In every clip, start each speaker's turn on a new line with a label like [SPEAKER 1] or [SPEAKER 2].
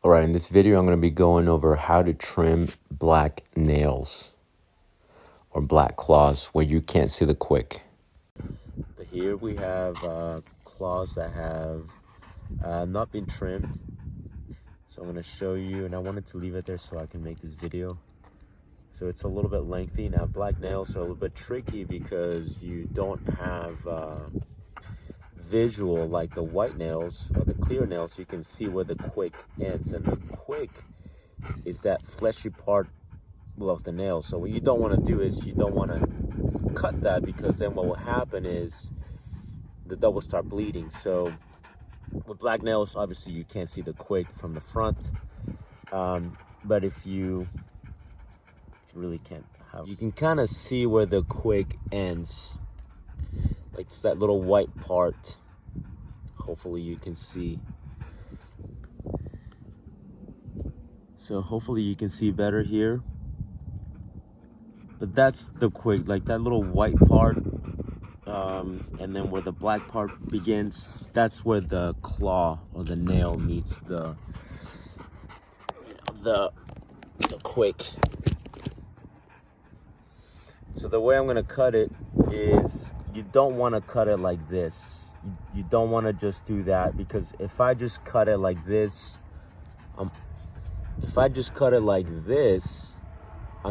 [SPEAKER 1] Alright, in this video I'm going to be going over how to trim black nails or black claws where you can't see the quick. But here we have claws that have not been trimmed. So I'm going to show you, and I wanted to leave it there so I can make this video. So it's a little bit lengthy. Now black nails are a little bit tricky because you don't have visual like the white nails or the clear nails. You can see where the quick ends, and the quick is that fleshy part of the nail. So what you don't want to do is you don't want to cut that, because then what will happen is the dog will start bleeding. So with black nails, obviously you can't see the quick from the front, but if you really can't have, you can kind of see where the quick ends. Like it's that little white part. Hopefully you can see. So hopefully you can see better here. But that's the quick, like that little white part. And then where the black part begins, that's where the claw or the nail meets the quick. So the way I'm gonna cut it is, you don't want to cut it like this. You don't want to just do that, because if I just cut it like this, I'm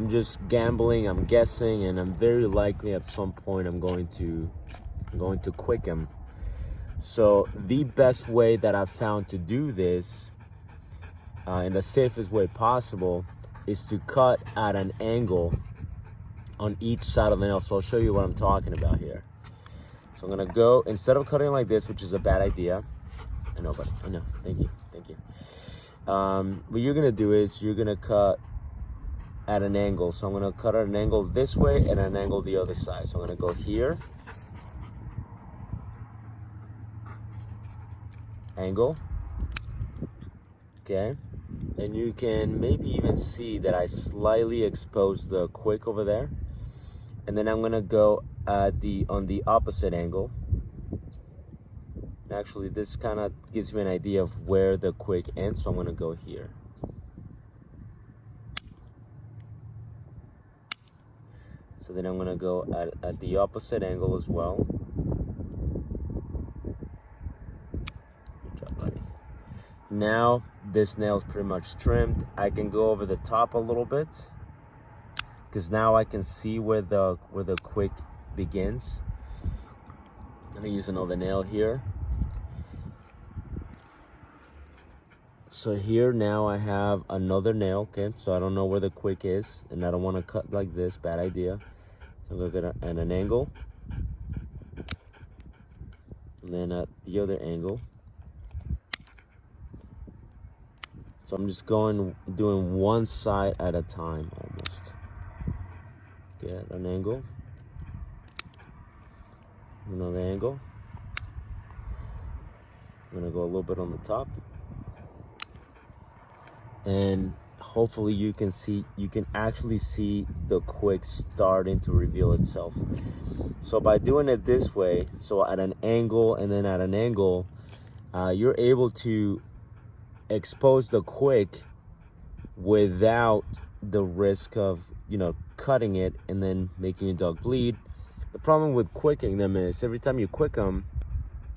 [SPEAKER 1] just gambling, I'm guessing, and I'm very likely at some point I'm going to quick him. So the best way that I've found to do this, in the safest way possible, is to cut at an angle on each side of the nail. So I'll show you what I'm talking about here. So I'm gonna go, instead of cutting like this, which is a bad idea. I know, buddy, I know, thank you. What you're gonna do is you're gonna cut at an angle. So I'm gonna cut at an angle this way and an angle the other side. So I'm gonna go here, angle, okay, and you can maybe even see that I slightly exposed the quick over there. And then I'm gonna go on the opposite angle. And actually this kind of gives me an idea of where the quick ends, so I'm gonna go here. So then I'm gonna go at the opposite angle as well. Good job, buddy. Now this nail is pretty much trimmed. I can go over the top a little bit, because now I can see where the quick begins. Let me use another nail here. So here now I have another nail, okay? So I don't know where the quick is, and I don't want to cut like this, bad idea. So I'm gonna get at an angle, and then at the other angle. So I'm just doing one side at a time almost. Get an angle, another angle. I'm gonna go a little bit on the top, and hopefully you can actually see the quick starting to reveal itself. So by doing it this way, so at an angle and then at an angle, you're able to expose the quick without the risk of, cutting it and then making your dog bleed. The problem with quicking them is every time you quick them,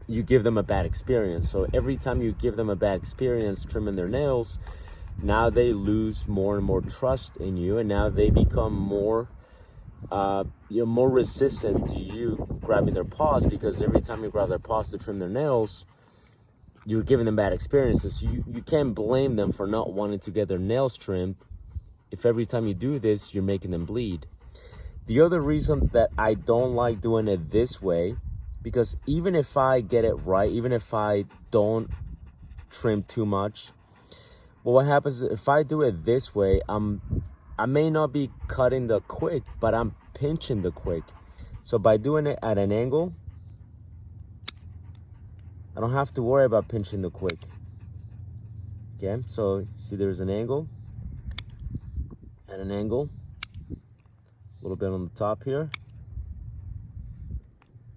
[SPEAKER 1] you give them a bad experience. So every time you give them a bad experience trimming their nails, now they lose more and more trust in you, and now they become more more resistant to you grabbing their paws, because every time you grab their paws to trim their nails, you're giving them bad experiences. So you can't blame them for not wanting to get their nails trimmed if every time you do this, you're making them bleed. The other reason that I don't like doing it this way, because even if I get it right, even if I don't trim too much, well, what happens is if I do it this way, I may not be cutting the quick, but I'm pinching the quick. So by doing it at an angle, I don't have to worry about pinching the quick. Okay, so see there's an angle, and an angle, a little bit on the top here.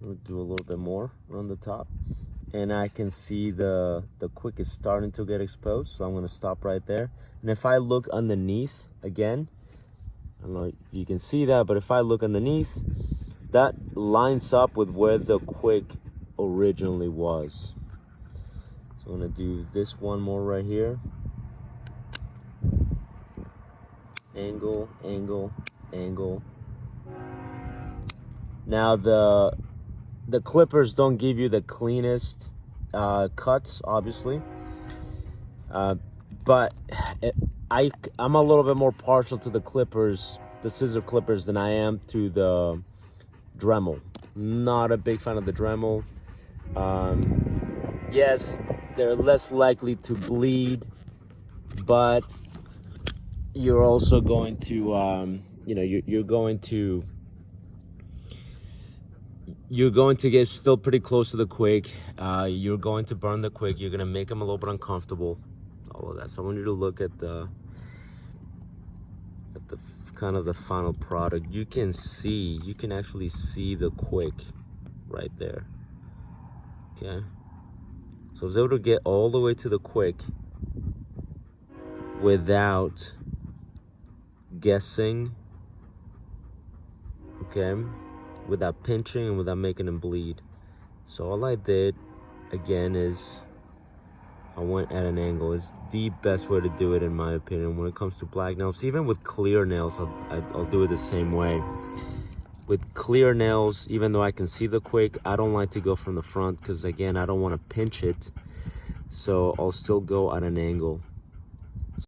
[SPEAKER 1] We'll do a little bit more on the top. and I can see the quick is starting to get exposed, so I'm gonna stop right there. And if I look underneath again, I don't know if you can see that, but if I look underneath, that lines up with where the quick originally was. So I'm gonna do this one more right here. Angle, angle, angle. Now the clippers don't give you the cleanest cuts, obviously, but I'm a little bit more partial to the clippers, the scissor clippers, than I am to the Dremel. Not a big fan of the Dremel. Yes, they're less likely to bleed, but you're also going to, you know, you're going to get still pretty close to the quick. You're going to burn the quick. You're going to make them a little bit uncomfortable. All of that. So I want you to look at the kind of the final product. You can actually see the quick right there. Okay. So I was able to get all the way to the quick without guessing. Okay. Without pinching and without making them bleed. So all I did again is I went at an angle. It's the best way to do it in my opinion when it comes to black nails. Even with clear nails, I'll do it the same way. With clear nails, even though I can see the quick, I don't like to go from the front because again, I don't want to pinch it. So I'll still go at an angle.